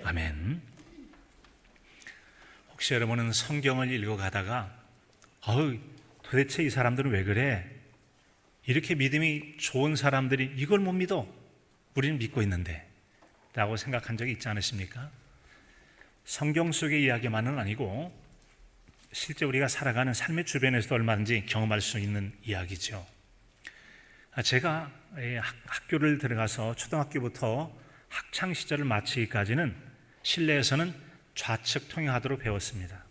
아멘. 혹시 여러분은 성경을 읽어가다가 도대체 이 사람들은 왜 그래? 이렇게 믿음이 좋은 사람들이 이걸 못 믿어? 우리는 믿고 있는데 라고 생각한 적이 있지 않으십니까? 성경 속의 이야기만은 아니고 실제 우리가 살아가는 삶의 주변에서도 얼마든지 경험할 수 있는 이야기죠. 제가 학교를 들어가서 초등학교부터 학창시절을 마치기까지는 실내에서는 좌측 통행하도록 배웠습니다.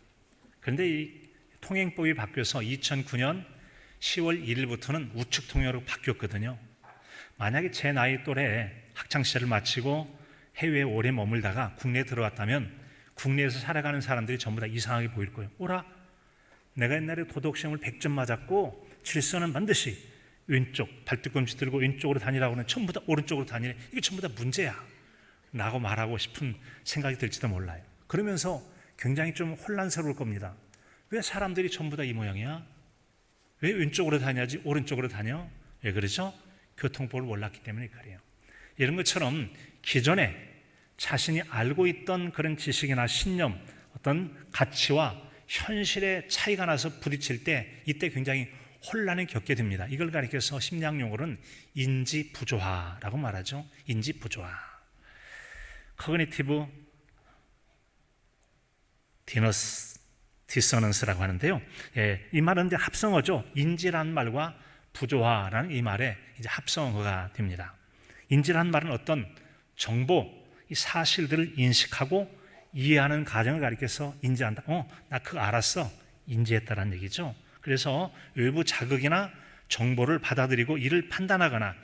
그런데 이 통행법이 바뀌어서 2009년 10월 1일부터는 우측 통행으로 바뀌었거든요. 만약에 제 나이 또래에 학창시절을 마치고 해외에 오래 머물다가 국내에 들어왔다면 국내에서 살아가는 사람들이 전부 다 이상하게 보일 거예요. 오라, 내가 옛날에 도덕시험을 100점 맞았고 질서는 반드시 왼쪽, 발뒤꿈치 들고 왼쪽으로 다니라고는 전부 다 오른쪽으로 다니래. 이게 전부 다 문제야 라고 말하고 싶은 생각이 들지도 몰라요. 그러면서 굉장히 좀 혼란스러울 겁니다. 왜 사람들이 전부 다 이 모양이야? 왜 왼쪽으로 다녀야지 오른쪽으로 다녀? 왜 그러죠? 교통법을 몰랐기 때문에 그래요. 이런 것처럼 기존에 자신이 알고 있던 그런 지식이나 신념, 어떤 가치와 현실의 차이가 나서 부딪힐 때 이때 굉장히 혼란을 겪게 됩니다. 이걸 가리켜서 심리학 용어로는 인지부조화라고 말하죠. 인지부조화. 커그니티브 디서넌스라고 하는데요. 이 말은 이제 합성어죠. 인지라는 말과 부조화라는 이 말의 이제 합성어가 됩니다. 인지라는 말은 어떤 정보, 이 사실들을 인식하고 이해하는 과정을 가리켜서 인지한다. 나 그거 알았어. 인지했다라는 얘기죠. 그래서 외부 자극이나 정보를 받아들이고 이를 판단하거나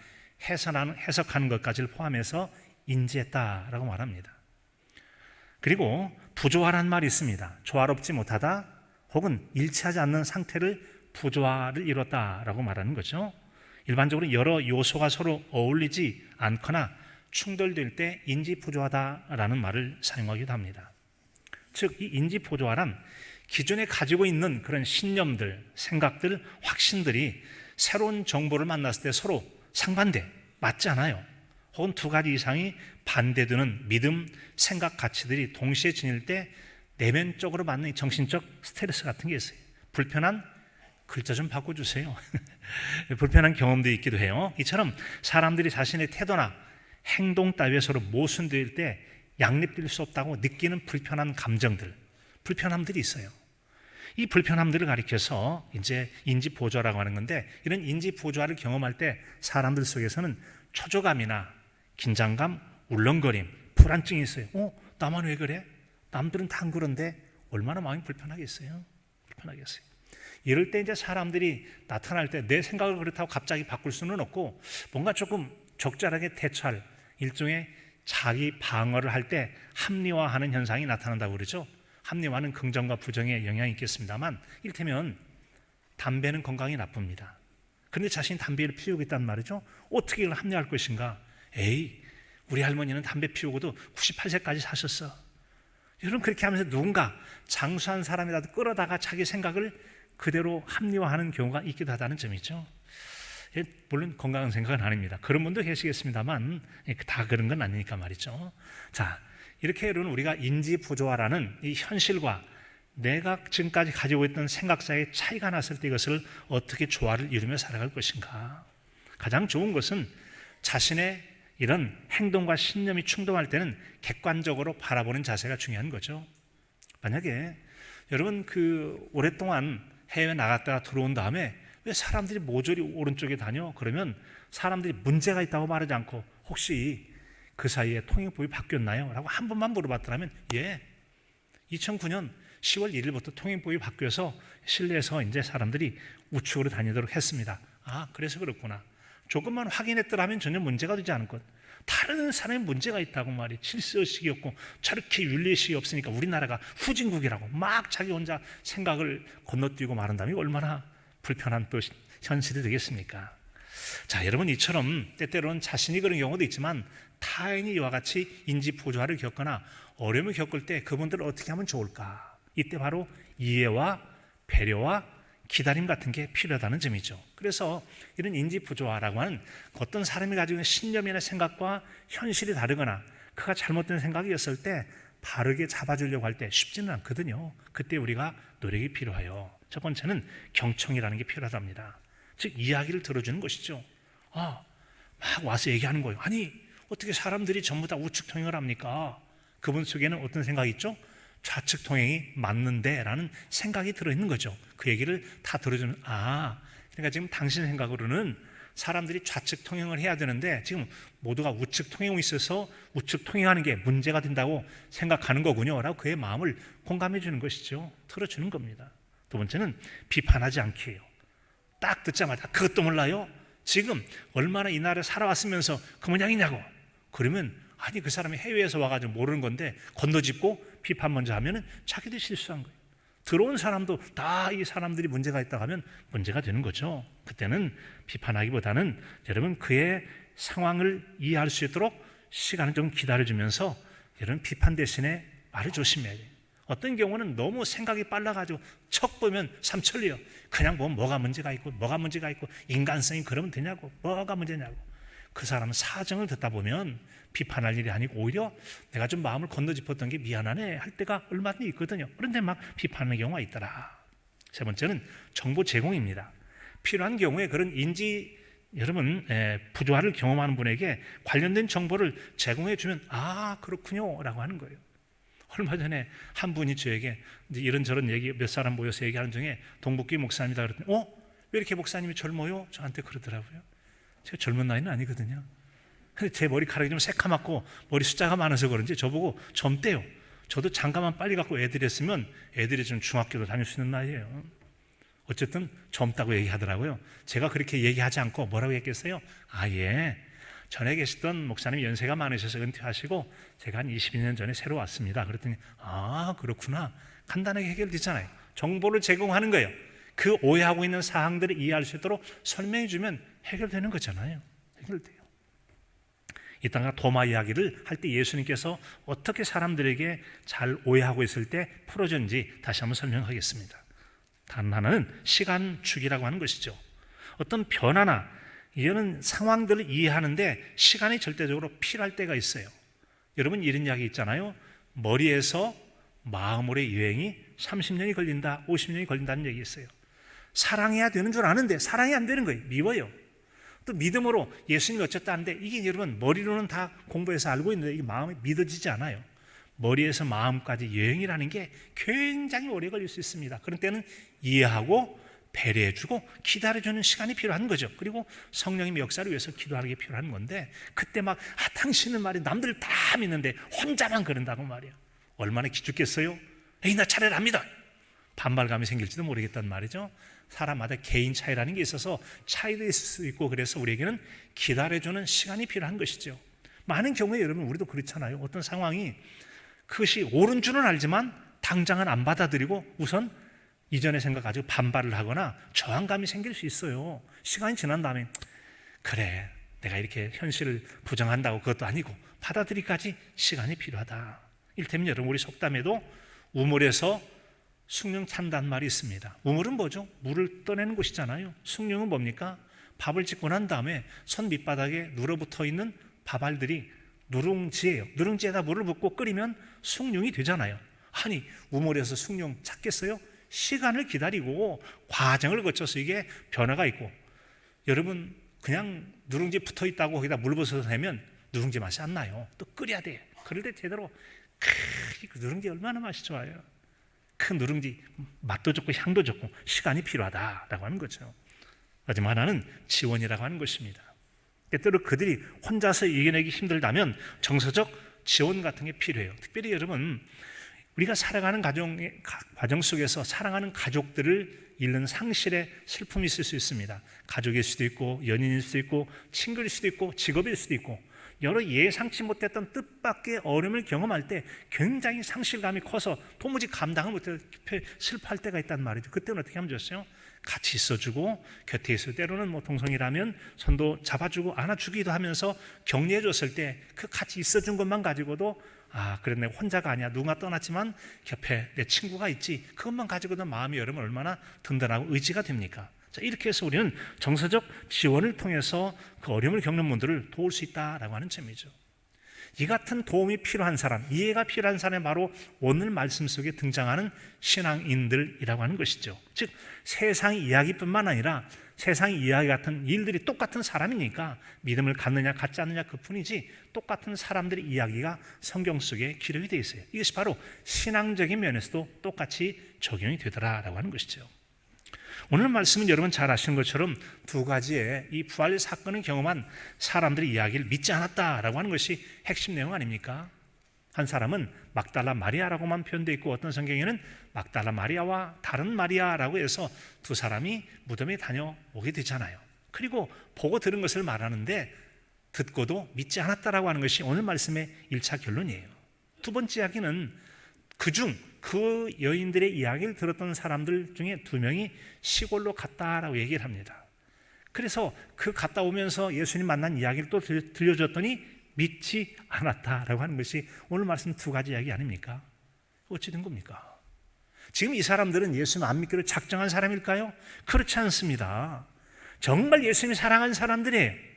해석하는 것까지를 포함해서 인지했다라고 말합니다. 그리고 부조화라는 말이 있습니다. 조화롭지 못하다 혹은 일치하지 않는 상태를 부조화를 이뤘다라고 말하는 거죠. 일반적으로 여러 요소가 서로 어울리지 않거나 충돌될 때 인지부조화다라는 말을 사용하기도 합니다. 즉, 이 인지부조화란 기존에 가지고 있는 그런 신념들, 생각들, 확신들이 새로운 정보를 만났을 때 서로 상반돼, 맞지 않아요. 혹은 두 가지 이상이 반대되는 믿음, 생각, 가치들이 동시에 지닐 때 내면적으로 받는 정신적 스트레스 같은 게 있어요. 불편한 글자 좀 바꿔주세요. 불편한 경험도 있기도 해요. 이처럼 사람들이 자신의 태도나 행동 따위에 서로 모순될 때 양립될 수 없다고 느끼는 불편한 감정들, 불편함들이 있어요. 이 불편함들을 가리켜서 이제 인지부조화라고 하는 건데, 이런 인지부조화를 경험할 때 사람들 속에서는 초조감이나 긴장감, 울렁거림, 불안증이 있어요. 나만 왜 그래? 남들은 다 안 그런데 얼마나 마음이 불편하겠어요? 불편하겠어요. 이럴 때 이제 사람들이 나타날 때 내 생각을 그렇다고 갑자기 바꿀 수는 없고 뭔가 조금 적절하게 대처할 일종의 자기 방어를 할 때 합리화하는 현상이 나타난다고 그러죠. 합리화는 긍정과 부정의 영향이 있겠습니다만, 이를테면 담배는 건강에 나쁩니다. 그런데 자신이 담배를 피우고 있단 말이죠. 어떻게 이걸 합리화할 것인가? 우리 할머니는 담배 피우고도 98세까지 사셨어. 여러분, 그렇게 하면서 누군가 장수한 사람이라도 끌어다가 자기 생각을 그대로 합리화하는 경우가 있기도 하다는 점이죠. 물론 건강한 생각은 아닙니다. 그런 분도 계시겠습니다만 다 그런 건 아니니까 말이죠. 자, 이렇게 여러분, 우리가 인지부조화라는 이 현실과 내가 지금까지 가지고 있던 생각 사이의 차이가 났을 때 이것을 어떻게 조화를 이루며 살아갈 것인가. 가장 좋은 것은 자신의 이런 행동과 신념이 충돌할 때는 객관적으로 바라보는 자세가 중요한 거죠. 만약에 여러분 오랫동안 해외에 나갔다가 들어온 다음에 왜 사람들이 모조리 오른쪽에 다녀? 그러면 사람들이 문제가 있다고 말하지 않고 혹시 그 사이에 통행법이 바뀌었나요? 라고 한 번만 물어봤더라면 2009년 10월 1일부터 통행법이 바뀌어서 실내에서 이제 사람들이 우측으로 다니도록 했습니다. 그래서 그렇구나. 조금만 확인했더라면 전혀 문제가 되지 않을 것. 다른 사람이 문제가 있다고 말이 질서의식이 없고 저렇게 윤리의식이 없으니까 우리나라가 후진국이라고 막 자기 혼자 생각을 건너뛰고 말한다면 얼마나 불편한 또 현실이 되겠습니까? 자, 여러분, 이처럼 때때로는 자신이 그런 경우도 있지만 타인이 이와 같이 인지부조화를 겪거나 어려움을 겪을 때 그분들을 어떻게 하면 좋을까? 이때 바로 이해와 배려와 기다림 같은 게 필요하다는 점이죠. 그래서 이런 인지부조화라고 하는 어떤 사람이 가지고 있는 신념이나 생각과 현실이 다르거나 그가 잘못된 생각이었을 때 바르게 잡아주려고 할 때 쉽지는 않거든요. 그때 우리가 노력이 필요해요. 첫 번째는 경청이라는 게 필요하답니다. 즉 이야기를 들어주는 것이죠. 막 와서 얘기하는 거예요. 아니 어떻게 사람들이 전부 다 우측통행을 합니까? 그분 속에는 어떤 생각이 있죠? 좌측통행이 맞는데 라는 생각이 들어있는 거죠. 그 얘기를 다 들어주는 그러니까 지금 당신 생각으로는 사람들이 좌측 통행을 해야 되는데 지금 모두가 우측 통행에 있어서 우측 통행하는 게 문제가 된다고 생각하는 거군요 라고 그의 마음을 공감해 주는 것이죠. 틀어주는 겁니다. 두 번째는 비판하지 않게 해요. 딱 듣자마자 그것도 몰라요? 지금 얼마나 이 나라에 살아왔으면서 그 모양이냐고. 그러면 아니 그 사람이 해외에서 와가지고 모르는 건데 건너짚고 비판 먼저 하면은 자기도 실수한 거예요. 들어온 사람도 다 이 사람들이 문제가 있다 하면 문제가 되는 거죠. 그때는 비판하기보다는 여러분 그의 상황을 이해할 수 있도록 시간을 좀 기다려주면서 여러분 비판 대신에 말을 조심해야 돼요. 어떤 경우는 너무 생각이 빨라가지고 척 보면 삼천리요. 그냥 보면 뭐가 문제가 있고 인간성이 그러면 되냐고 뭐가 문제냐고. 그 사람은 사정을 듣다 보면 비판할 일이 아니고 오히려 내가 좀 마음을 건너짚었던 게 미안하네 할 때가 얼마든지 있거든요. 그런데 막 비판하는 경우가 있더라. 세 번째는 정보 제공입니다. 필요한 경우에 그런 인지 여러분 부조화를 경험하는 분에게 관련된 정보를 제공해 주면 그렇군요 라고 하는 거예요. 얼마 전에 한 분이 저에게 이런저런 얘기 몇 사람 모여서 얘기하는 중에 동북교회 목사님이다 그랬더니 왜 이렇게 목사님이 젊어요? 저한테 그러더라고요. 제가 젊은 나이는 아니거든요. 근데 제 머리카락이 좀 새카맣고 머리 숫자가 많아서 그런지 저보고 젊대요. 저도 장가만 빨리 갖고 애들이 했으면 애들이 좀 중학교도 다닐 수 있는 나이예요. 어쨌든 젊다고 얘기하더라고요. 제가 그렇게 얘기하지 않고 뭐라고 했겠어요? 전에 계시던 목사님이 연세가 많으셔서 은퇴하시고 제가 한 22년 전에 새로 왔습니다. 그랬더니 그렇구나. 간단하게 해결되잖아요. 정보를 제공하는 거예요. 그 오해하고 있는 사항들을 이해할 수 있도록 설명해 주면 해결되는 거잖아요. 해결돼요. 이따가 도마 이야기를 할 때 예수님께서 어떻게 사람들에게 잘 오해하고 있을 때 풀어준지 다시 한번 설명하겠습니다. 단 하나는 시간축이라고 하는 것이죠. 어떤 변화나 이런 상황들을 이해하는데 시간이 절대적으로 필요할 때가 있어요. 여러분 이런 이야기 있잖아요. 머리에서 마음으로의 여행이 30년이 걸린다, 50년이 걸린다는 얘기 있어요. 사랑해야 되는 줄 아는데 사랑이 안 되는 거예요. 미워요. 또 믿음으로 예수님이 어쨌다 하는데 이게 여러분 머리로는 다 공부해서 알고 있는데 이게 마음이 믿어지지 않아요. 머리에서 마음까지 여행이라는 게 굉장히 오래 걸릴 수 있습니다. 그런 때는 이해하고 배려해주고 기다려주는 시간이 필요한 거죠. 그리고 성령님의 역사를 위해서 기도하는 게 필요한 건데 그때 막 당신은 말이 남들 다 믿는데 혼자만 그런다고 말이에요. 얼마나 기죽겠어요? 나 차례를 합니다. 반발감이 생길지도 모르겠단 말이죠. 사람마다 개인 차이라는 게 있어서 차이도 있을 수 있고 그래서 우리에게는 기다려주는 시간이 필요한 것이죠. 많은 경우에 여러분 우리도 그렇잖아요. 어떤 상황이 그것이 옳은 줄은 알지만 당장은 안 받아들이고 우선 이전의 생각 가지고 반발을 하거나 저항감이 생길 수 있어요. 시간이 지난 다음에 그래 내가 이렇게 현실을 부정한다고 그것도 아니고 받아들이기까지 시간이 필요하다. 이를테면 여러분 우리 속담에도 우물에서 숭늉 찬다는 말이 있습니다. 우물은 뭐죠? 물을 떠내는 곳이잖아요. 숭늉은 뭡니까? 밥을 짓고 난 다음에 손 밑바닥에 눌어붙어 있는 밥알들이 누룽지예요. 누룽지에다 물을 붓고 끓이면 숭늉이 되잖아요. 아니 우물에서 숭늉 찾겠어요? 시간을 기다리고 과정을 거쳐서 이게 변화가 있고 여러분 그냥 누룽지 붙어 있다고 거기다 물 부어서 내면 누룽지 맛이 안 나요. 또 끓여야 돼. 그럴 때 제대로 그 누룽지 얼마나 맛이 좋아요. 큰 누룽지 맛도 좋고 향도 좋고 시간이 필요하다라고 하는 거죠. 마지막 하나는 지원이라고 하는 것입니다. 때때로 그들이 혼자서 이겨내기 힘들다면 정서적 지원 같은 게 필요해요. 특별히 여러분 우리가 살아가는 과정 속에서 사랑하는 가족들을 잃는 상실의 슬픔이 있을 수 있습니다. 가족일 수도 있고 연인일 수도 있고 친구일 수도 있고 직업일 수도 있고 여러 예상치 못했던 뜻밖의 어려움을 경험할 때 굉장히 상실감이 커서 도무지 감당을 못해서 슬퍼할 때가 있단 말이죠. 그때는 어떻게 하면 좋겠어요? 같이 있어주고 곁에 있을 때로는 동성이라면 손도 잡아주고 안아주기도 하면서 격려해줬을 때 그 같이 있어준 것만 가지고도 그래 내가 혼자가 아니야. 누군가 떠났지만 곁에 내 친구가 있지. 그것만 가지고도 마음이 여러분 얼마나 든든하고 의지가 됩니까? 자, 이렇게 해서 우리는 정서적 지원을 통해서 그 어려움을 겪는 분들을 도울 수 있다라고 하는 점이죠. 이 같은 도움이 필요한 사람, 이해가 필요한 사람이 바로 오늘 말씀 속에 등장하는 신앙인들이라고 하는 것이죠. 즉 세상 이야기뿐만 아니라 세상 이야기 같은 일들이 똑같은 사람이니까 믿음을 갖느냐 갖지 않느냐 그뿐이지 똑같은 사람들의 이야기가 성경 속에 기록이 되어 있어요. 이것이 바로 신앙적인 면에서도 똑같이 적용이 되더라라고 하는 것이죠. 오늘 말씀은 여러분 잘 아시는 것처럼 두 가지의 이 부활 사건을 경험한 사람들의 이야기를 믿지 않았다라고 하는 것이 핵심 내용 아닙니까? 한 사람은 막달라 마리아라고만 표현되어 있고 어떤 성경에는 막달라 마리아와 다른 마리아라고 해서 두 사람이 무덤에 다녀오게 되잖아요. 그리고 보고 들은 것을 말하는데 듣고도 믿지 않았다라고 하는 것이 오늘 말씀의 1차 결론이에요. 두 번째 이야기는 그 여인들의 이야기를 들었던 사람들 중에 2명이 시골로 갔다라고 얘기를 합니다. 그래서 그 갔다 오면서 예수님 만난 이야기를 또 들려줬더니 믿지 않았다라고 하는 것이 오늘 말씀 2가지 이야기 아닙니까? 어찌 된 겁니까? 지금 이 사람들은 예수님 안 믿기로 작정한 사람일까요? 그렇지 않습니다. 정말 예수님이 사랑하는 사람들이에요.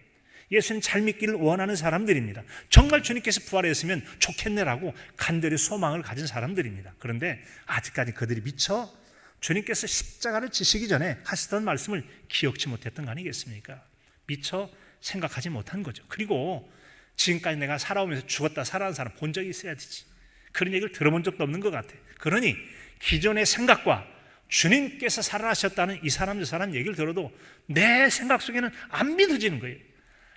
예수님 잘 믿기를 원하는 사람들입니다. 정말 주님께서 부활했으면 좋겠네라고 간절히 소망을 가진 사람들입니다. 그런데 아직까지 그들이 미처 주님께서 십자가를 지시기 전에 하시던 말씀을 기억지 못했던 거 아니겠습니까? 미처 생각하지 못한 거죠. 그리고 지금까지 내가 살아오면서 죽었다 살아난 사람 본 적이 있어야 되지. 그런 얘기를 들어본 적도 없는 것 같아. 그러니 기존의 생각과 주님께서 살아나셨다는 이 사람 저 사람 얘기를 들어도 내 생각 속에는 안 믿어지는 거예요.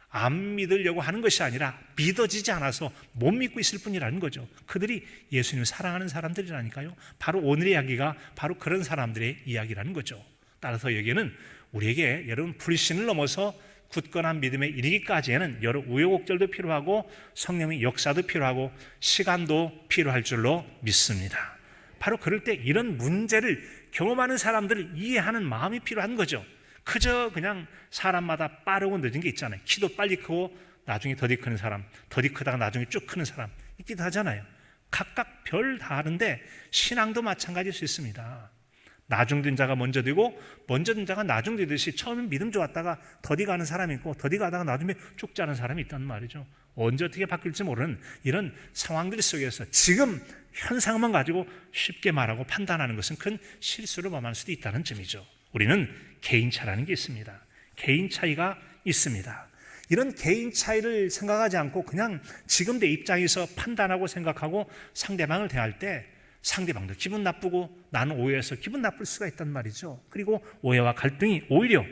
안 믿으려고 하는 것이 아니라 믿어지지 않아서 못 믿고 있을 뿐이라는 거죠. 그들이 예수님을 사랑하는 사람들이라니까요. 바로 오늘의 이야기가 바로 그런 사람들의 이야기라는 거죠. 따라서 여기에는 우리에게 여러분 불신을 넘어서 굳건한 믿음에 이르기까지에는 여러 우여곡절도 필요하고 성령의 역사도 필요하고 시간도 필요할 줄로 믿습니다. 바로 그럴 때 이런 문제를 경험하는 사람들을 이해하는 마음이 필요한 거죠. 그저 그냥 사람마다 빠르고 늦은 게 있잖아요. 키도 빨리 크고 나중에 더디 크는 사람, 더디 크다가 나중에 쭉 크는 사람 있기도 하잖아요. 각각 별 다른데 신앙도 마찬가지일 수 있습니다. 나중된 자가 먼저 되고 먼저 된 자가 나중되듯이 처음엔 믿음 좋았다가 더디 가는 사람이 있고 더디 가다가 나중에 쭉 자는 사람이 있단 말이죠. 언제 어떻게 바뀔지 모르는 이런 상황들 속에서 지금 현상만 가지고 쉽게 말하고 판단하는 것은 큰 실수를 범할 수도 있다는 점이죠. 우리는 개인차라는 게 있습니다. 개인 차이가 있습니다. 이런 개인 차이를 생각하지 않고 그냥 지금 내 입장에서 판단하고 생각하고 상대방을 대할 때 상대방도 기분 나쁘고 나는 오해해서 기분 나쁠 수가 있단 말이죠. 그리고 오해와 갈등이 오히려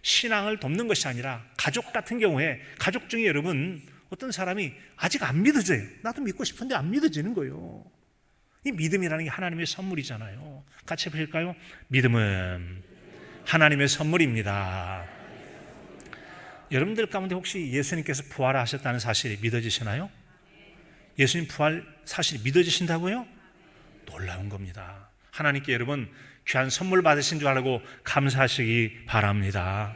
신앙을 돕는 것이 아니라 가족 같은 경우에 가족 중에 여러분 어떤 사람이 아직 안 믿어져요. 나도 믿고 싶은데 안 믿어지는 거예요. 이 믿음이라는 게 하나님의 선물이잖아요. 같이 해보실까요? 믿음은 하나님의 선물입니다. 여러분들 가운데 혹시 예수님께서 부활하셨다는 사실이 믿어지시나요? 예수님 부활 사실이 믿어지신다고요? 놀라운 겁니다. 하나님께 여러분 귀한 선물 받으신 줄 알고 감사하시기 바랍니다.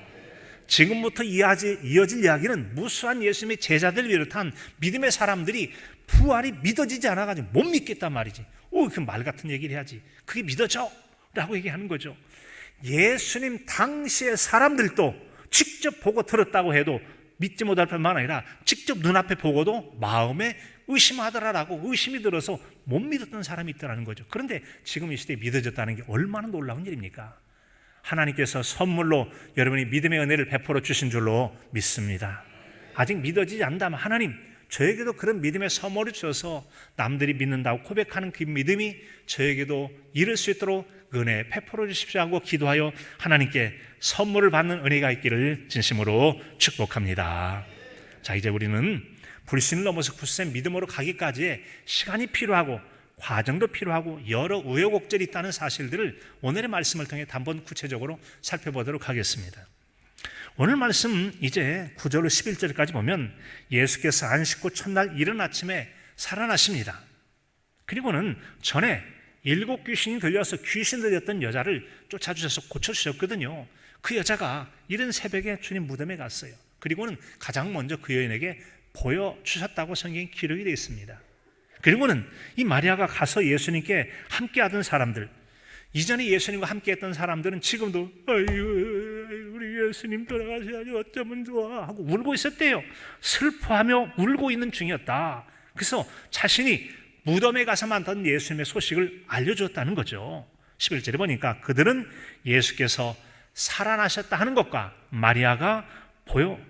지금부터 이어질 이야기는 무수한 예수님의 제자들을 비롯한 믿음의 사람들이 부활이 믿어지지 않아가지고 못 믿겠단 말이지. 그 말 같은 얘기를 해야지. 그게 믿어져? 라고 얘기하는 거죠. 예수님 당시의 사람들도 직접 보고 들었다고 해도 믿지 못할 뿐만 아니라 직접 눈앞에 보고도 마음에 의심하더라라고 의심이 들어서 못 믿었던 사람이 있더라는 거죠. 그런데 지금 이 시대에 믿어졌다는 게 얼마나 놀라운 일입니까? 하나님께서 선물로 여러분이 믿음의 은혜를 베풀어 주신 줄로 믿습니다. 아직 믿어지지 않다면 하나님 저에게도 그런 믿음의 선물을 주셔서 남들이 믿는다고 고백하는 그 믿음이 저에게도 이룰 수 있도록 은혜 베풀어 주십시오 하고 기도하여 하나님께 선물을 받는 은혜가 있기를 진심으로 축복합니다. 자, 이제 우리는 불신을 넘어서 굳센 믿음으로 가기까지의 시간이 필요하고 과정도 필요하고 여러 우여곡절이 있다는 사실들을 오늘의 말씀을 통해 한번 구체적으로 살펴보도록 하겠습니다. 오늘 말씀 이제 9절로 11절까지 보면 예수께서 안식 후 첫날 이른 아침에 살아나십니다. 그리고는 전에 7 귀신이 들려서 귀신 들렸던 여자를 쫓아주셔서 고쳐주셨거든요. 그 여자가 이른 새벽에 주님 무덤에 갔어요. 그리고는 가장 먼저 그 여인에게 보여주셨다고 성경에 기록이 되어 있습니다. 그리고는 이 마리아가 가서 예수님께 함께하던 사람들, 이전에 예수님과 함께했던 사람들은 지금도 우리 예수님 돌아가셔야지 어쩌면 좋아 하고 울고 있었대요. 슬퍼하며 울고 있는 중이었다. 그래서 자신이 무덤에 가서 만난 예수님의 소식을 알려주었다는 거죠. 11절에 보니까 그들은 예수께서 살아나셨다 하는 것과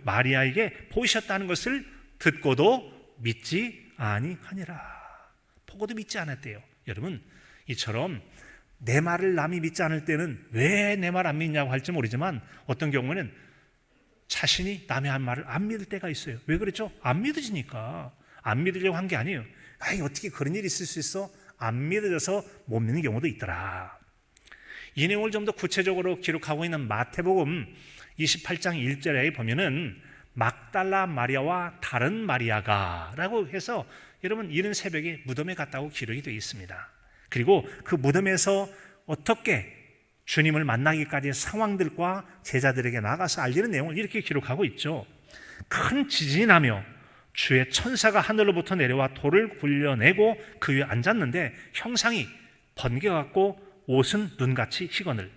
마리아에게 보이셨다는 것을 듣고도 믿지 아니하니라. 보고도 믿지 않았대요. 여러분, 이처럼 내 말을 남이 믿지 않을 때는 왜 내 말 안 믿냐고 할지 모르지만 어떤 경우는 자신이 남의 한 말을 안 믿을 때가 있어요. 왜 그렇죠? 안 믿어지니까. 안 믿으려고 한 게 아니에요. 아이, 어떻게 그런 일이 있을 수 있어? 안 믿어져서 못 믿는 경우도 있더라. 이 내용을 좀 더 구체적으로 기록하고 있는 마태복음 28장 1절에 보면은 막달라 마리아와 다른 마리아가 라고 해서 여러분 이른 새벽에 무덤에 갔다고 기록이 되어 있습니다. 그리고 그 무덤에서 어떻게 주님을 만나기까지의 상황들과 제자들에게 나가서 알리는 내용을 이렇게 기록하고 있죠. 큰 지진이 나며 주의 천사가 하늘로부터 내려와 돌을 굴려내고 그 위에 앉았는데 형상이 번개같고 옷은 눈같이 희거늘.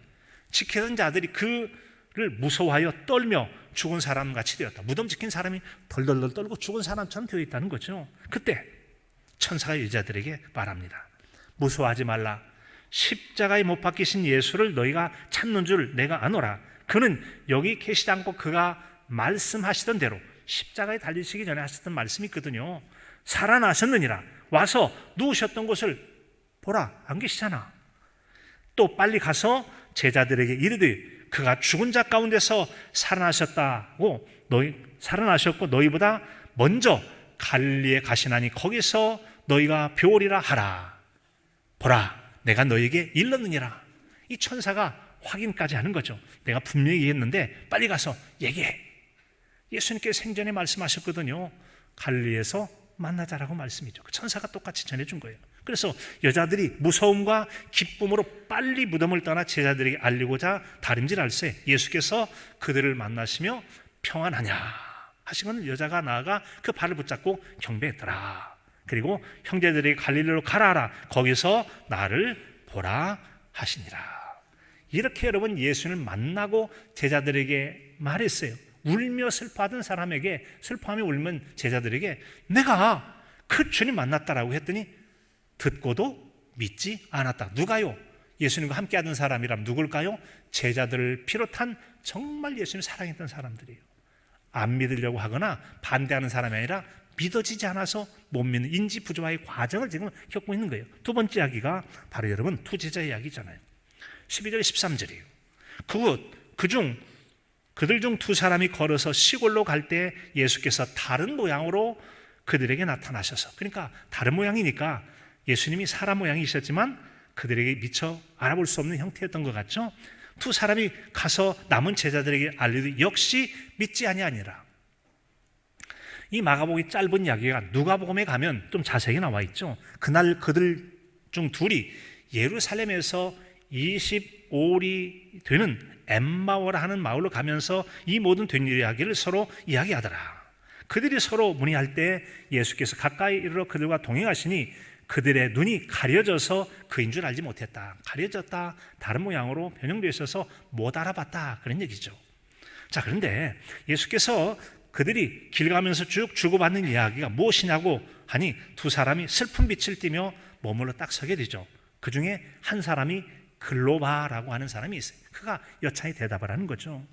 지키던 자들이 그를 무서워하여 떨며 죽은 사람같이 되었다. 무덤 지킨 사람이 덜덜덜 떨고 죽은 사람처럼 되어 있다는 거죠. 그때 천사가 여자들에게 말합니다. 무서워하지 말라. 십자가에 못 박히신 예수를 너희가 찾는 줄 내가 아노라. 그는 여기 계시지 않고 그가 말씀하시던 대로 십자가에 달리시기 전에 하셨던 말씀이 있거든요. 살아나셨느니라. 와서 누우셨던 곳을 보라. 안 계시잖아. 또 빨리 가서 제자들에게 이르되 그가 죽은 자 가운데서 살아나셨고 너희보다 먼저 갈릴리에 가시나니 거기서 너희가 배우리라 하라. 보라, 내가 너희에게 일렀느니라. 이 천사가 확인까지 하는 거죠. 내가 분명히 얘기했는데 빨리 가서 얘기해. 예수님께서 생전에 말씀하셨거든요. 갈릴리에서 만나자라고 말씀이죠. 그 천사가 똑같이 전해준 거예요. 그래서 여자들이 무서움과 기쁨으로 빨리 무덤을 떠나 제자들에게 알리고자 다림질할세 예수께서 그들을 만나시며 평안하냐 하시고는 여자가 나아가 그 발을 붙잡고 경배했더라. 그리고 형제들에게 갈릴리로 가라하라. 거기서 나를 보라 하시니라. 이렇게 여러분 예수님을 만나고 제자들에게 말했어요. 울며 슬퍼하던 사람에게, 슬퍼하며 울면 제자들에게 내가 그 주님 만났다라고 했더니 듣고도 믿지 않았다. 누가요? 예수님과 함께하던 사람이라면 누굴까요? 제자들을 비롯한 정말 예수님을 사랑했던 사람들이에요. 안 믿으려고 하거나 반대하는 사람이 아니라 믿어지지 않아서 못 믿는 인지 부조화의 과정을 지금 겪고 있는 거예요. 두 번째 이야기가 바로 여러분 투제자 이야기잖아요. 12절 13절이에요. 그들 중 두 사람이 걸어서 시골로 갈 때 예수께서 다른 모양으로 그들에게 나타나셔서, 그러니까 다른 모양이니까 예수님이 사람 모양이셨지만 그들에게 미처 알아볼 수 없는 형태였던 것 같죠. 두 사람이 가서 남은 제자들에게 알리되 역시 믿지 아니하니라. 이 마가복음이 짧은 이야기가 누가복음에 가면 좀 자세히 나와 있죠. 그날 그들 중 둘이 예루살렘에서 25里 되는 엠마오라 하는 마을로 가면서 이 모든 된 이야기를 서로 이야기하더라. 그들이 서로 문의할 때 예수께서 가까이 이르러 그들과 동행하시니 그들의 눈이 가려져서 그인 줄 알지 못했다. 가려졌다. 다른 모양으로 변형되어 있어서 못 알아봤다. 그런 얘기죠. 자, 그런데 예수께서 그들이 길 가면서 쭉 주고받는 이야기가 무엇이냐고 하니 두 사람이 슬픈 빛을 띠며 머물러 딱 서게 되죠. 그 중에 한 사람이 글로바라고 하는 사람이 있어요. 그가 여차히 대답을 하는 거죠.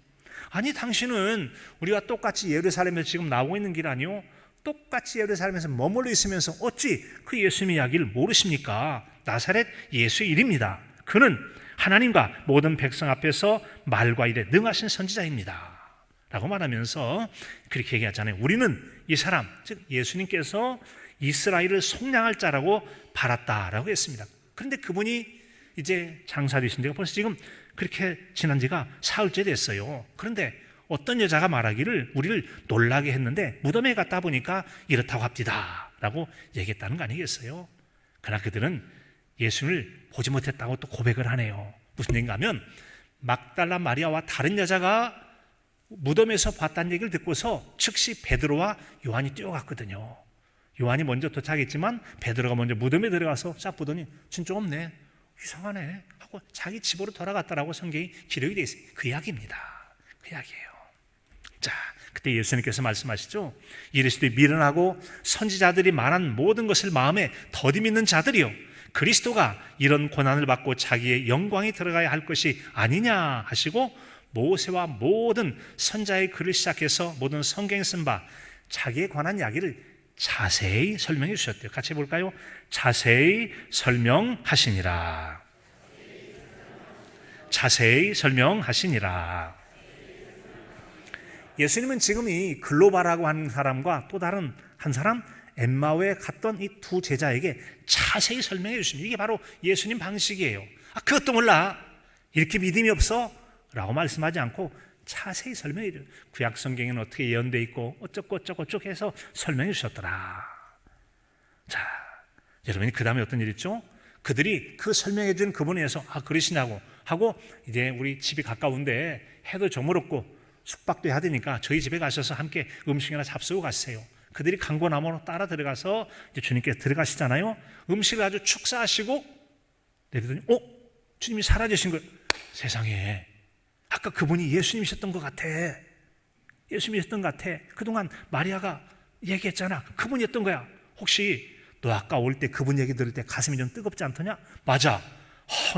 아니, 당신은 우리와 똑같이 예루살렘에서 지금 나오고 있는 길 아니요? 똑같이 예루살렘에서 머물러 있으면서 어찌 그 예수님의 이야기를 모르십니까? 나사렛 예수의 일입니다. 그는 하나님과 모든 백성 앞에서 말과 일에 능하신 선지자입니다. 라고 말하면서 그렇게 얘기하잖아요. 우리는 이 사람, 즉 예수님께서 이스라엘을 속량할 자라고 바랐다라고 했습니다. 그런데 그분이 이제 장사되신 지가 벌써 지금 그렇게 지난 지가 사흘째 됐어요. 그런데 어떤 여자가 말하기를 우리를 놀라게 했는데 무덤에 갔다 보니까 이렇다고 합디다 라고 얘기했다는 거 아니겠어요? 그러나 그들은 예수님을 보지 못했다고 또 고백을 하네요. 무슨 얘기인가 하면 막달라 마리아와 다른 여자가 무덤에서 봤다는 얘기를 듣고서 즉시 베드로와 요한이 뛰어갔거든요. 요한이 먼저 도착했지만 베드로가 먼저 무덤에 들어가서 싹 보더니 진짜 없네, 이상하네 하고 자기 집으로 돌아갔다라고 성경이 기록이 되어 있어요. 그 이야기입니다. 그 이야기예요. 자, 그때 예수님께서 말씀하시죠. 이르시되 미련하고 선지자들이 말한 모든 것을 마음에 더디 믿는 자들이요 그리스도가 이런 고난을 받고 자기의 영광이 들어가야 할 것이 아니냐 하시고 모세와 모든 선자의 글을 시작해서 모든 성경에 쓴 바 자기에 관한 이야기를 자세히 설명해 주셨대요. 같이 해볼까요? 자세히 설명하시니라. 자세히 설명하시니라. 예수님은 지금 이 글로바라고 하는 사람과 또 다른 한 사람 엠마오에 갔던 이 두 제자에게 자세히 설명해 주십니다. 이게 바로 예수님 방식이에요. 그것도 몰라? 이렇게 믿음이 없어? 라고 말씀하지 않고 자세히 설명해 줘요. 구약 성경에는 어떻게 예언되어 있고 어쩌고 해서 설명해 주셨더라. 자, 여러분이 그 다음에 어떤 일 있죠? 그들이 그 설명해 준 그분에 의해서 그러시냐고 하고 이제 우리 집이 가까운데 해도 저물었고 숙박도 해야 되니까 저희 집에 가셔서 함께 음식이나 잡수고 가세요. 그들이 강고나무로 따라 들어가서 이제 주님께서 들어가시잖아요. 음식을 아주 축사하시고 내리더니 주님이 사라지신 거예요. 세상에, 아까 그분이 예수님이셨던 것 같아. 예수님이셨던 것 같아. 그동안 마리아가 얘기했잖아. 그분이었던 거야. 혹시 너 아까 올 때 그분 얘기 들을 때 가슴이 좀 뜨겁지 않더냐? 맞아.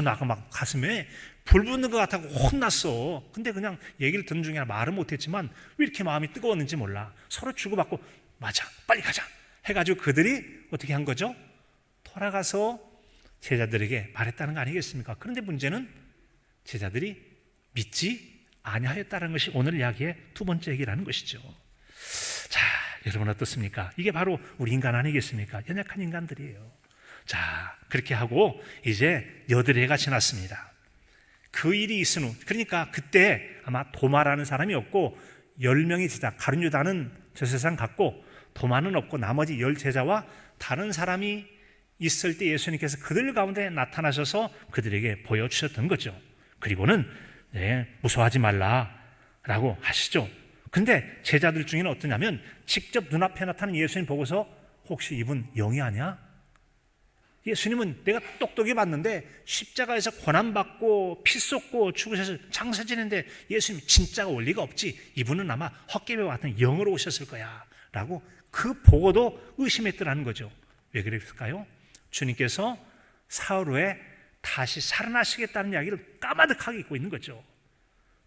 나가 막 가슴에 불 붙는 것 같다고 혼났어. 근데 그냥 얘기를 듣는 중에 말은 못했지만 왜 이렇게 마음이 뜨거웠는지 몰라. 서로 주고받고 맞아, 빨리 가자 해가지고 그들이 어떻게 한 거죠? 돌아가서 제자들에게 말했다는 거 아니겠습니까? 그런데 문제는 제자들이 믿지 아니하였다는 것이 오늘 이야기의 두 번째 얘기라는 것이죠. 자, 여러분 어떻습니까? 이게 바로 우리 인간 아니겠습니까? 연약한 인간들이에요. 자, 그렇게 하고 이제 여드레가 지났습니다. 그 일이 있은 후, 그러니까 그때 아마 도마라는 사람이 없고 10명의 제자, 가룟 유다는 저 세상 갔고 도마는 없고 나머지 10제자와 다른 사람이 있을 때 예수님께서 그들 가운데 나타나셔서 그들에게 보여주셨던 거죠. 그리고는 무서워하지 말라라고 하시죠. 근데 제자들 중에는 어떠냐면 직접 눈앞에 나타난 예수님 보고서 혹시 이분 영이 아니야? 예수님은 내가 똑똑히 봤는데 십자가에서 고난받고 피 쏟고 죽으셔서 장사 지는데 예수님 진짜가 올 리가 없지. 이분은 아마 헛개비와 같은 영으로 오셨을 거야 라고 그 보고도 의심했더라는 거죠. 왜 그랬을까요? 주님께서 사흘 후에 다시 살아나시겠다는 이야기를 까마득하게 잊고 있는 거죠.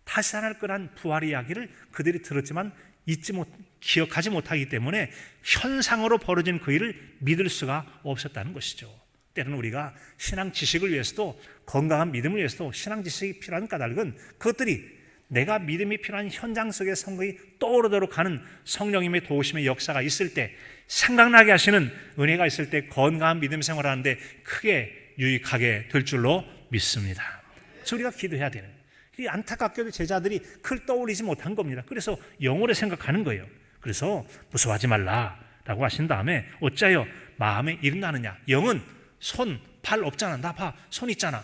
다시 살아날 거란 부활의 이야기를 그들이 들었지만 기억하지 못하기 때문에 현상으로 벌어진 그 일을 믿을 수가 없었다는 것이죠. 때로는 우리가 신앙 지식을 위해서도 건강한 믿음을 위해서도 신앙 지식이 필요한 까닭은 그것들이 내가 믿음이 필요한 현장 속의 성경이 떠오르도록 하는 성령님의 도우심의 역사가 있을 때 생각나게 하시는 은혜가 있을 때 건강한 믿음 생활하는데 크게 유익하게 될 줄로 믿습니다. 그래서 우리가 기도해야 되는 이 안타깝게도 제자들이 그걸 떠올리지 못한 겁니다. 그래서 영으로 생각하는 거예요. 그래서 무서워하지 말라라고 하신 다음에 어찌하여 마음에 일어나느냐. 영은 손, 팔 없잖아. 나 봐. 손 있잖아.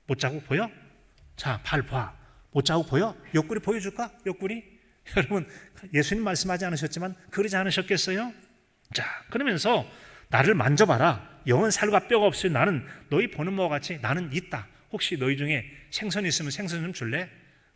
못자국 보여? 자, 팔 봐. 못자국 보여? 옆구리 보여줄까? 옆구리? 여러분 예수님 말씀하지 않으셨지만 그러지 않으셨겠어요? 자, 그러면서 나를 만져봐라. 영은 살과 뼈가 없으니 나는 너희 보는 바와 같이 나는 있다. 혹시 너희 중에 생선 있으면 생선 좀 줄래?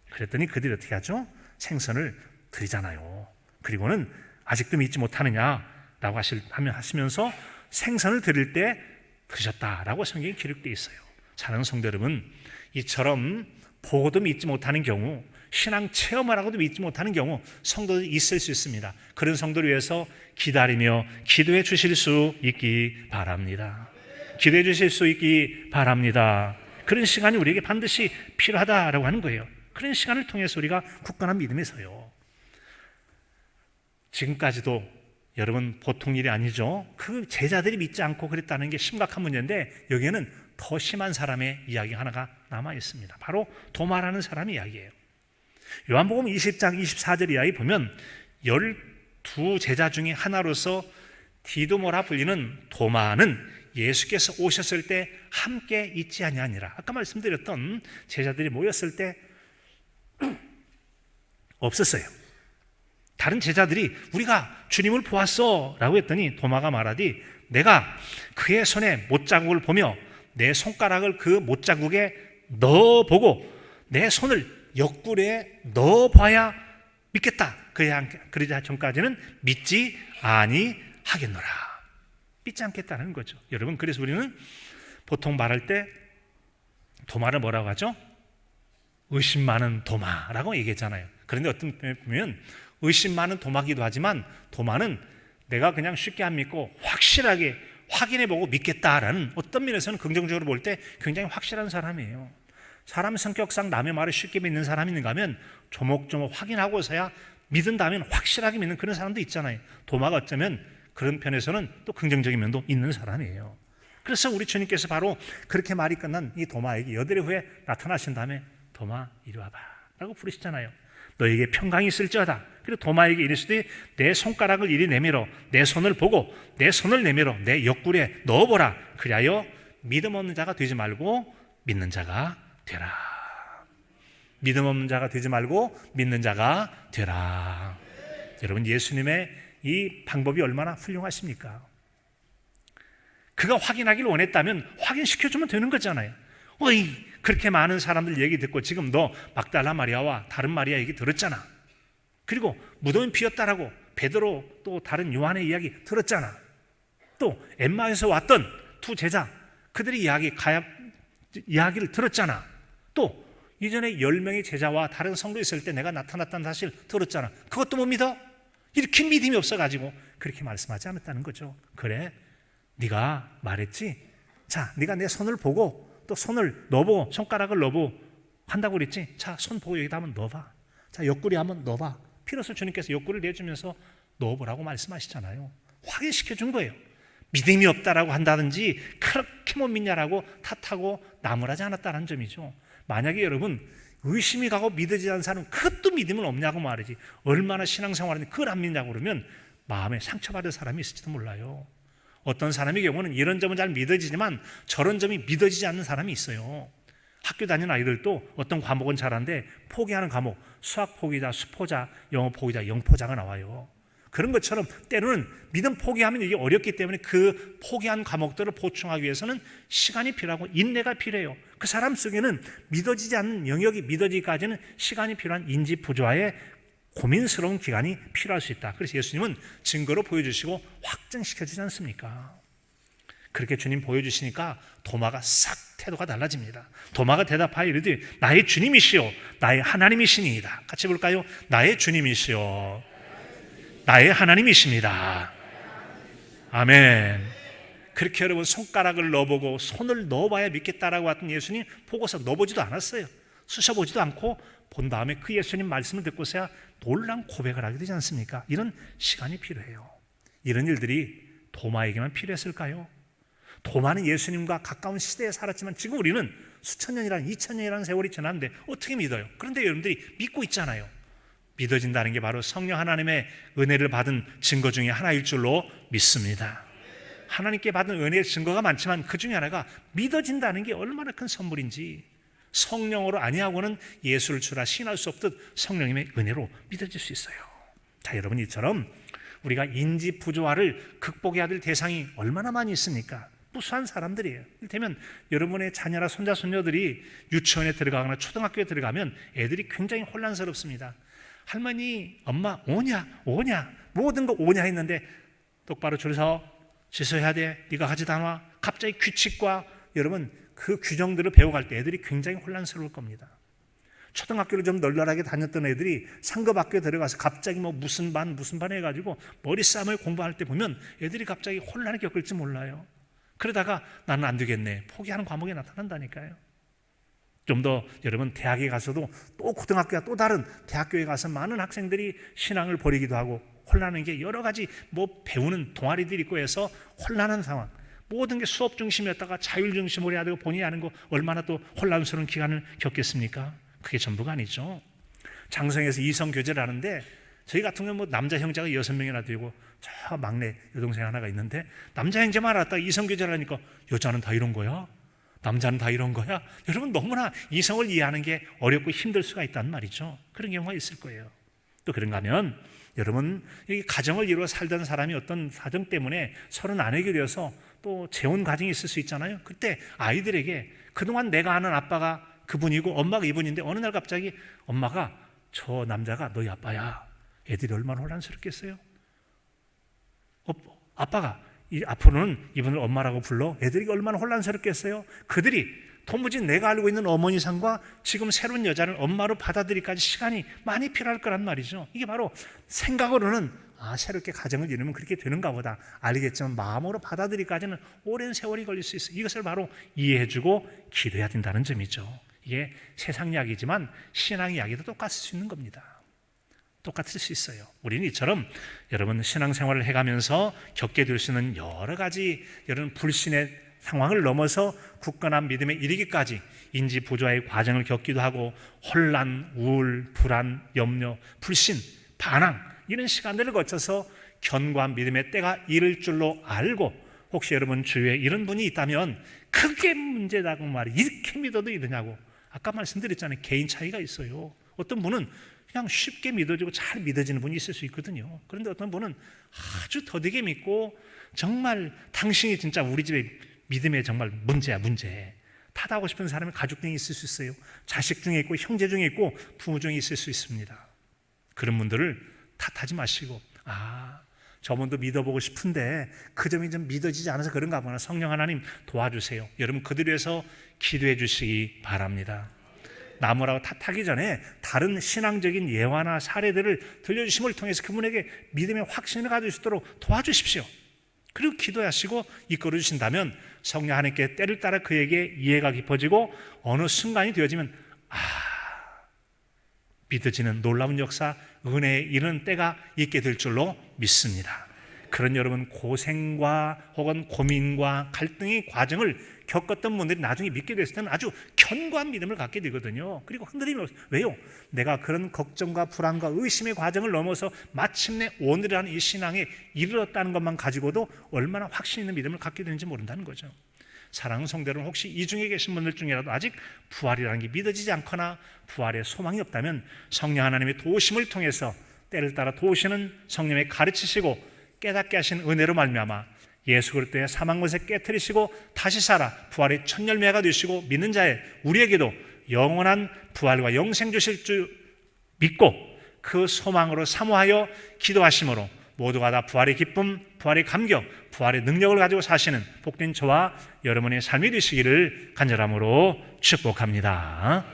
그랬더니 그들이 어떻게 하죠? 생선을 드리잖아요. 그리고는 아직도 믿지 못하느냐라고 하시면서 생선을 드릴 때 드셨다라고 성경에 기록되어 있어요. 사랑하는 성도 여러분, 이처럼 보고도 믿지 못하는 경우, 신앙 체험을 하고도 믿지 못하는 경우 성도들이 있을 수 있습니다. 그런 성도를 위해서 기다리며 기도해 주실 수 있기 바랍니다. 기도해 주실 수 있기 바랍니다. 그런 시간이 우리에게 반드시 필요하다라고 하는 거예요. 그런 시간을 통해서 우리가 굳건한 믿음에 서요. 지금까지도 여러분 보통 일이 아니죠. 그 제자들이 믿지 않고 그랬다는 게 심각한 문제인데 여기에는 더 심한 사람의 이야기 하나가 남아 있습니다. 바로 도마라는 사람의 이야기예요. 요한복음 20장 24절 이하에 보면 12제자 중에 하나로서 디도모라 불리는 도마는 예수께서 오셨을 때 함께 있지 아니하니라. 아까 말씀드렸던 제자들이 모였을 때 없었어요. 다른 제자들이 우리가 주님을 보았어 라고 했더니 도마가 말하디 내가 그의 손에 못자국을 보며 내 손가락을 그 못자국에 넣어보고 내 손을 옆구리에 넣어봐야 믿겠다. 그러지 전까지는 믿지 아니하겠노라. 믿지 않겠다는 거죠. 여러분, 그래서 우리는 보통 말할 때 도마를 뭐라고 하죠? 의심 많은 도마라고 얘기했잖아요. 그런데 어떤 면에 보면 의심 많은 도마기도 하지만 도마는 내가 그냥 쉽게 안 믿고 확실하게 확인해보고 믿겠다라는, 어떤 면에서는 긍정적으로 볼 때 굉장히 확실한 사람이에요. 사람 성격상 남의 말을 쉽게 믿는 사람이 있는가 하면 조목조목 확인하고서야 믿은다면 확실하게 믿는 그런 사람도 있잖아요. 도마가 어쩌면 그런 편에서는 또 긍정적인 면도 있는 사람이에요. 그래서 우리 주님께서 바로 그렇게 말이 끝난 이 도마에게 여드레 후에 나타나신 다음에 도마 이리 와봐 라고 부르시잖아요. 너에게 평강이 있을지어다. 그리고 도마에게 이르시되 내 손가락을 이리 내밀어 내 손을 보고 내 손을 내밀어 내 옆구리에 넣어보라. 그리하여 믿음 없는 자가 되지 말고 믿는 자가 되라. 믿음 없는 자가 되지 말고 믿는 자가 되라. 여러분, 예수님의 이 방법이 얼마나 훌륭하십니까? 그가 확인하기를 원했다면 확인시켜주면 되는 거잖아요. 어이, 그렇게 많은 사람들 얘기 듣고 지금 너 막달라 마리아와 다른 마리아 얘기 들었잖아. 그리고 무덤이 비었다라고 베드로 또 다른 요한의 이야기 들었잖아. 또 엠마에서 왔던 두 제자, 그들의 이야기를 들었잖아. 또 이전에 10명의 제자와 다른 성도에 있을 때 내가 나타났다는 사실 들었잖아. 그것도 못 믿어? 이렇게 믿음이 없어가지고 그렇게 말씀하지 않았다는 거죠. 그래, 네가 말했지? 자, 네가 내 손을 보고 또 손을 넣어보고 손가락을 넣어보고 한다고 그랬지? 자, 손 보고 여기다 한번 넣어봐. 자, 옆구리 한번 넣어봐. 비로소 주님께서 옆구리를 내주면서 넣어보라고 말씀하시잖아요. 확인시켜 준 거예요. 믿음이 없다라고 한다든지 그렇게 못 믿냐라고 탓하고 나무라지 않았다는 점이죠. 만약에 여러분 의심이 가고 믿어지지 않는 사람은 그것도 믿음은 없냐고 말이지, 얼마나 신앙생활하는데 그걸 안 믿냐고 그러면 마음에 상처받을 사람이 있을지도 몰라요. 어떤 사람의 경우는 이런 점은 잘 믿어지지만 저런 점이 믿어지지 않는 사람이 있어요. 학교 다니는 아이들도 어떤 과목은 잘하는데 포기하는 과목, 수학 포기자, 수포자, 영어 포기자, 영포자가 나와요. 그런 것처럼 때로는 믿음 포기하면 이게 어렵기 때문에 그 포기한 과목들을 보충하기 위해서는 시간이 필요하고 인내가 필요해요. 그 사람 속에는 믿어지지 않는 영역이 믿어지기까지는 시간이 필요한 인지 부조화의 고민스러운 기간이 필요할 수 있다. 그래서 예수님은 증거로 보여주시고 확증시켜주지 않습니까? 그렇게 주님 보여주시니까 도마가 싹 태도가 달라집니다. 도마가 대답하여 이르되 나의 주님이시오 나의 하나님이시니이다. 같이 볼까요? 나의 주님이시오 나의 하나님이십니다. 아멘. 그렇게 여러분 손가락을 넣어보고 손을 넣어봐야 믿겠다라고 했던 예수님 보고서 넣어보지도 않았어요. 쑤셔보지도 않고 본 다음에 그 예수님 말씀을 듣고서야 놀라운 고백을 하게 되지 않습니까? 이런 시간이 필요해요. 이런 일들이 도마에게만 필요했을까요? 도마는 예수님과 가까운 시대에 살았지만 지금 우리는 수천 년이라는 2000년이라는 세월이 지났는데 어떻게 믿어요? 그런데 여러분들이 믿고 있잖아요. 믿어진다는 게 바로 성령 하나님의 은혜를 받은 증거 중에 하나일 줄로 믿습니다. 하나님께 받은 은혜의 증거가 많지만 그 중에 하나가 믿어진다는 게 얼마나 큰 선물인지, 성령으로 아니하고는 예수를 주라 시인할 수 없듯 성령님의 은혜로 믿어질 수 있어요. 자, 여러분, 이처럼 우리가 인지 부조화를 극복해야 될 대상이 얼마나 많이 있습니까? 무수한 사람들이에요. 이를테면 여러분의 자녀나 손자 손녀들이 유치원에 들어가거나 초등학교에 들어가면 애들이 굉장히 혼란스럽습니다. 할머니, 엄마 오냐 모든 거 오냐 했는데 똑바로 줄 서 취소해야 돼, 네가 가지도 않아. 갑자기 규칙과 여러분 그 규정들을 배워갈 때 애들이 굉장히 혼란스러울 겁니다. 초등학교를 좀 널널하게 다녔던 애들이 상급 학교에 들어가서 갑자기 뭐 무슨 반 해가지고 머리싸움을 공부할 때 보면 애들이 갑자기 혼란을 겪을지 몰라요. 그러다가 나는 안 되겠네 포기하는 과목이 나타난다니까요. 좀 더 여러분 대학에 가서도 또 고등학교와 또 다른 대학교에 가서 많은 학생들이 신앙을 버리기도 하고 혼란한 게 여러 가지 뭐 배우는 동아리들이 있고 해서 혼란한 상황, 모든 게 수업 중심이었다가 자율 중심으로 해야 되고 본인이 하는 거 얼마나 또 혼란스러운 기간을 겪겠습니까? 그게 전부가 아니죠. 장성에서 이성 교제를 하는데 저희 같은 경우는 뭐 남자 형제가 6명이나 되고 저 막내 여동생 하나가 있는데 남자 형제만 알았다가 이성 교제를 하니까 여자는 다 이런 거야? 남자는 다 이런 거야? 여러분 너무나 이성을 이해하는 게 어렵고 힘들 수가 있단 말이죠. 그런 경우가 있을 거예요. 또 그런가 하면 여러분 여기 가정을 이루어 살던 사람이 어떤 사정 때문에 서로 나누게 되어서 또 재혼 과정이 있을 수 있잖아요. 그때 아이들에게 그동안 내가 아는 아빠가 그분이고 엄마가 이분인데 어느 날 갑자기 엄마가 저 남자가 너희 아빠야, 애들이 얼마나 혼란스럽겠어요? 아빠가 앞으로는 이분을 엄마라고 불러. 애들이 얼마나 혼란스럽겠어요? 그들이 도무지 내가 알고 있는 어머니 상과 지금 새로운 여자를 엄마로 받아들이기까지 시간이 많이 필요할 거란 말이죠. 이게 바로 생각으로는 새롭게 가정을 이루면 그렇게 되는가 보다 알겠지만 마음으로 받아들이기까지는 오랜 세월이 걸릴 수 있어요. 이것을 바로 이해해주고 기도해야 된다는 점이죠. 이게 세상 이야기지만 신앙 이야기도 똑같을 수 있는 겁니다. 똑같을 수 있어요. 우리는 이처럼 여러분 신앙생활을 해가면서 겪게 될 수 있는 여러 가지 여러분 불신의 상황을 넘어서 굳건한 믿음에 이르기까지 인지 부조화의 과정을 겪기도 하고 혼란, 우울, 불안, 염려, 불신, 반항 이런 시간들을 거쳐서 견고한 믿음의 때가 이를 줄로 알고 혹시 여러분 주위에 이런 분이 있다면 그게 문제다고 말이 이렇게 믿어도 이러냐고 아까 말씀드렸잖아요. 개인 차이가 있어요. 어떤 분은 그냥 쉽게 믿어지고 잘 믿어지는 분이 있을 수 있거든요. 그런데 어떤 분은 아주 더디게 믿고 정말 당신이 진짜 우리 집에 믿음에 정말 문제야 문제. 탓하고 싶은 사람이 가족 중에 있을 수 있어요. 자식 중에 있고 형제 중에 있고 부모 중에 있을 수 있습니다. 그런 분들을 탓하지 마시고 저분도 믿어보고 싶은데 그 점이 좀 믿어지지 않아서 그런가 보나 성령 하나님 도와주세요. 여러분 그들 위해서 기도해 주시기 바랍니다. 나무라고 탓하기 전에 다른 신앙적인 예화나 사례들을 들려주심을 통해서 그분에게 믿음의 확신을 가질 수 있도록 도와주십시오. 그리고 기도하시고 이끌어 주신다면 성령 하나님께 때를 따라 그에게 이해가 깊어지고 어느 순간이 되어지면 믿어지는 놀라운 역사, 은혜에 이르는 때가 있게 될 줄로 믿습니다. 그런 여러분 고생과 혹은 고민과 갈등의 과정을 겪었던 분들이 나중에 믿게 됐을 때는 아주 견고한 믿음을 갖게 되거든요. 그리고 흔들림이 없어요. 왜요? 내가 그런 걱정과 불안과 의심의 과정을 넘어서 마침내 오늘이라는 이 신앙에 이르렀다는 것만 가지고도 얼마나 확신 있는 믿음을 갖게 되는지 모른다는 거죠. 사랑하는 성도 여러분, 혹시 이 중에 계신 분들 중에라도 아직 부활이라는 게 믿어지지 않거나 부활의 소망이 없다면 성령 하나님의 도우심을 통해서 때를 따라 도우시는 성령의 가르치시고 깨닫게 하신 은혜로 말미암아 예수 그리스도의 사망 것에 깨트리시고 다시 살아 부활의 첫 열매가 되시고 믿는 자의 우리에게도 영원한 부활과 영생 주실 줄 믿고 그 소망으로 사모하여 기도하심으로 모두가 다 부활의 기쁨, 부활의 감격, 부활의 능력을 가지고 사시는 복된 저와 여러분의 삶이 되시기를 간절함으로 축복합니다.